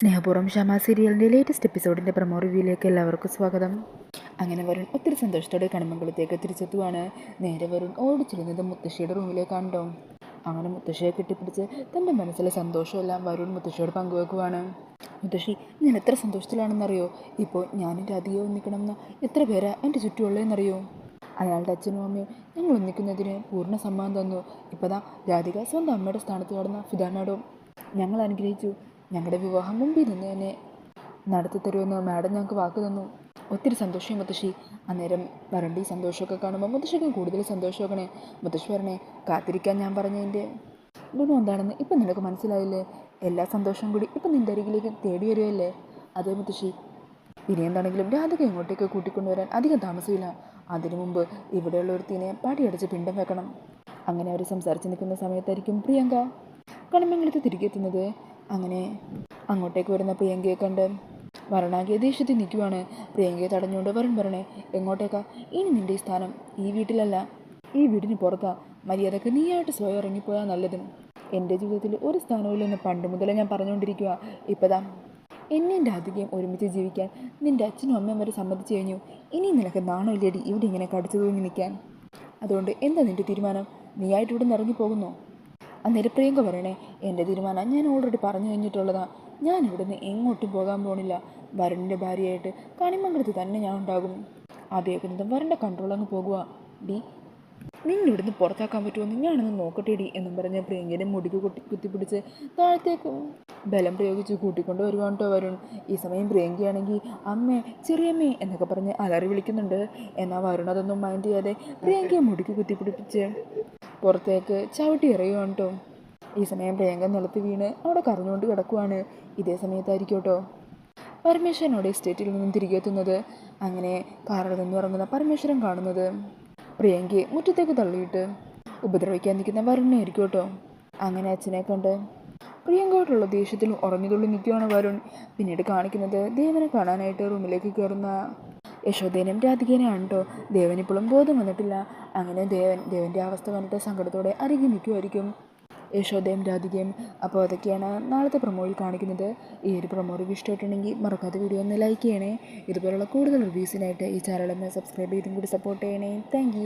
സ്നേഹപൂർവ്വം ഷമ സീരിയലിൻ്റെ latest എപ്പിസോഡിൻ്റെ promo റിവ്യൂയിലേക്ക് എല്ലാവർക്കും സ്വാഗതം. അങ്ങനെ വരുൺ ഒത്തിരി സന്തോഷത്തോടെ കണിമംഗലത്തേക്ക് തിരിച്ചെത്തുവാണ്. നേരെ വരുൺ ഓടിച്ചിരുന്നത് മുത്തശ്ശിയുടെ റൂമിലേക്കാണ് കേട്ടോ. അങ്ങനെ മുത്തശ്ശിയെ കെട്ടിപ്പിടിച്ച് തൻ്റെ മനസ്സിലെ സന്തോഷമെല്ലാം വരുൺ മുത്തശ്ശിയോട് പങ്കുവെക്കുവാണ്. മുത്തശ്ശി, ഞാൻ എത്ര സന്തോഷത്തിലാണെന്നറിയോ? ഇപ്പോൾ ഞാനും രാധികയെ ഒന്നിക്കണമെന്ന് എത്ര പേരാ എൻ്റെ ചുറ്റുമുള്ളതെന്നറിയോ? അയാളുടെ അച്ഛനും അമ്മയും ഞങ്ങൾ ഒന്നിക്കുന്നതിന് പൂർണ്ണ സമ്മതം തന്നു. ഇപ്പതാ രാധിക സ്വന്തം അമ്മയുടെ സ്ഥാനത്ത് കടന്ന ഫിദ മാഡം ഞങ്ങൾ അനുഗ്രഹിച്ചു. ഞങ്ങളുടെ വിവാഹം മുമ്പിൽ നിന്ന് തന്നെ നടത്തി തരുമെന്ന് മാഡം ഞങ്ങൾക്ക് വാക്ക് തന്നു. ഒത്തിരി സന്തോഷം മുത്തശ്ശി. അന്നേരം വരണ്ടി സന്തോഷമൊക്കെ കാണുമ്പോൾ മുത്തശ്ശിക്കും കൂടുതൽ സന്തോഷമാക്കണേ. മുത്തശ്ശി പറഞ്ഞേ, കാത്തിരിക്കാൻ ഞാൻ പറഞ്ഞതിൻ്റെ ഗുണം എന്താണെന്ന് ഇപ്പം നിനക്ക് മനസ്സിലായില്ലേ? എല്ലാ സന്തോഷവും കൂടി ഇപ്പം നിൻ്റെ അരികിലേക്ക് തേടി വരുമല്ലേ? അതേ മുത്തശ്ശി. ഇനി എന്താണെങ്കിലും രാധിക ഇങ്ങോട്ടേക്ക് കൂട്ടിക്കൊണ്ടുവരാൻ അധികം താമസമില്ല. അതിനു മുമ്പ് ഇവിടെയുള്ള ഒരുത്തിനെ പാടിയടച്ച് പിണ്ടം വെക്കണം. അങ്ങനെ അവർ സംസാരിച്ച് നിൽക്കുന്ന സമയത്തായിരിക്കും പ്രിയങ്ക കണിമംഗലത്ത് തിരികെ എത്തുന്നത്. അങ്ങനെ അങ്ങോട്ടേക്ക് വരുന്ന പ്രിയങ്കയെ കണ്ട് വരണാകിയ ദേഷ്യത്തിൽ നിൽക്കുവാണ്. പ്രിയങ്കയെ തടഞ്ഞുകൊണ്ട് വരുൺ പറയണേ, എങ്ങോട്ടേക്കാ? ഇനി നിൻ്റെ ഈ സ്ഥാനം ഈ വീട്ടിലല്ല, ഈ വീടിന് പുറത്താ. മര്യാദക്ക് നീയായിട്ട് സ്വയം ഇറങ്ങിപ്പോയാൽ നല്ലതും. എൻ്റെ ജീവിതത്തിൽ ഒരു സ്ഥാനവുമില്ലെന്ന് പണ്ട് മുതലേ ഞാൻ പറഞ്ഞുകൊണ്ടിരിക്കുക. ഇപ്പതാ എന്നെയും രാധികയും ഒരുമിച്ച് ജീവിക്കാൻ നിൻ്റെ അച്ഛനും അമ്മയും വരെ സമ്മതിച്ചു കഴിഞ്ഞു. ഇനി നിനക്ക് നാണമില്ലേടി ഇവിടെ ഇങ്ങനെ കടിച്ചു തൂങ്ങി നിൽക്കാൻ? അതുകൊണ്ട് എന്താ നിൻ്റെ തീരുമാനം? നീയായിട്ട് ഇവിടെ നിന്ന് ഇറങ്ങിപ്പോകുന്നോ? അന്നേരം പ്രിയങ്ക പറയണേ, എൻ്റെ തീരുമാനം ഞാൻ ഓൾറെഡി പറഞ്ഞു കഴിഞ്ഞിട്ടുള്ളതാണ്. ഞാൻ ഇവിടുന്ന് എങ്ങോട്ടും പോകാൻ പോണില്ല. വരുണിൻ്റെ ഭാര്യയായിട്ട് കണിമംഗലത്ത് തന്നെ ഞാൻ ഉണ്ടാകും. അതേക്കുന്നതും വരൻ്റെ കൺട്രോൾ അങ്ങ് പോകുക. ഡി, നിന്നിവിടുന്ന് പുറത്താക്കാൻ പറ്റുമെന്ന് ഞാനൊന്ന് നോക്കട്ടേടി എന്നും പറഞ്ഞ് പ്രിയങ്കയുടെ മുടിക്ക് കുത്തിപ്പിടിച്ച് താഴത്തേക്ക് ബലം പ്രയോഗിച്ച് കൂട്ടിക്കൊണ്ട് വരുവാണ് കേട്ടോ വരുൺ. ഈ സമയം പ്രിയങ്കയാണെങ്കിൽ അമ്മേ, ചെറിയമ്മേ എന്നൊക്കെ പറഞ്ഞ് അലറി വിളിക്കുന്നുണ്ട്. എന്നാൽ വരുൺ അതൊന്നും മൈൻഡ് ചെയ്യാതെ പ്രിയങ്കയെ മുടിക്ക് കുത്തിപ്പിടിപ്പിച്ച് പുറത്തേക്ക് ചവിട്ടി എറിയുവാണ് കേട്ടോ. ഈ സമയം പ്രിയങ്ക നിലത്ത് വീണ് അവിടെ കരഞ്ഞുകൊണ്ട് കിടക്കുവാണ്. ഇതേ സമയത്തായിരിക്കും കേട്ടോ പരമേശ്വരനോടെ എസ്റ്റേറ്റിൽ നിന്നും തിരികെ എത്തുന്നത്. അങ്ങനെ കാറിൽ നിന്ന് ഇറങ്ങുന്ന പരമേശ്വരൻ കാണുന്നത് പ്രിയങ്കയെ മുറ്റത്തേക്ക് തള്ളിയിട്ട് ഉപദ്രവിക്കാൻ നിൽക്കുന്ന വരുണിനായിരിക്കും കേട്ടോ. അങ്ങനെ അച്ഛനെ കണ്ട് പ്രിയങ്കയോടുള്ള ദേഷ്യത്തിൽ ഉറഞ്ഞുതുള്ളി നിൽക്കുകയാണ് വരുൺ. പിന്നീട് കാണിക്കുന്നത് ദേവനെ കാണാനായിട്ട് റൂമിലേക്ക് കയറുന്ന യശോദേനും രാധികേനെയാണ് കേട്ടോ. ദേവനിപ്പോഴും ബോധം വന്നിട്ടില്ല. അങ്ങനെ ദേവൻ്റെ അവസ്ഥ കണ്ടിട്ട് സങ്കടത്തോടെ അരികെ നിൽക്കുമായിരിക്കും യശോദയും രാധികയും. അപ്പോൾ അതൊക്കെയാണ് നാളത്തെ പ്രൊമോയിൽ കാണിക്കുന്നത്. ഈ ഒരു പ്രൊമോ റിവ്യൂ ഇഷ്ടമായിട്ടുണ്ടെങ്കിൽ മറക്കാതെ വീഡിയോ ഒന്ന് ലൈക്ക് ചെയ്യണേ. ഇതുപോലുള്ള കൂടുതൽ റിവ്യൂസിനായിട്ട് ഈ ചാനലൊന്ന് സബ്സ്ക്രൈബ് ചെയ്തും കൂടി സപ്പോർട്ട് ചെയ്യണേ. താങ്ക്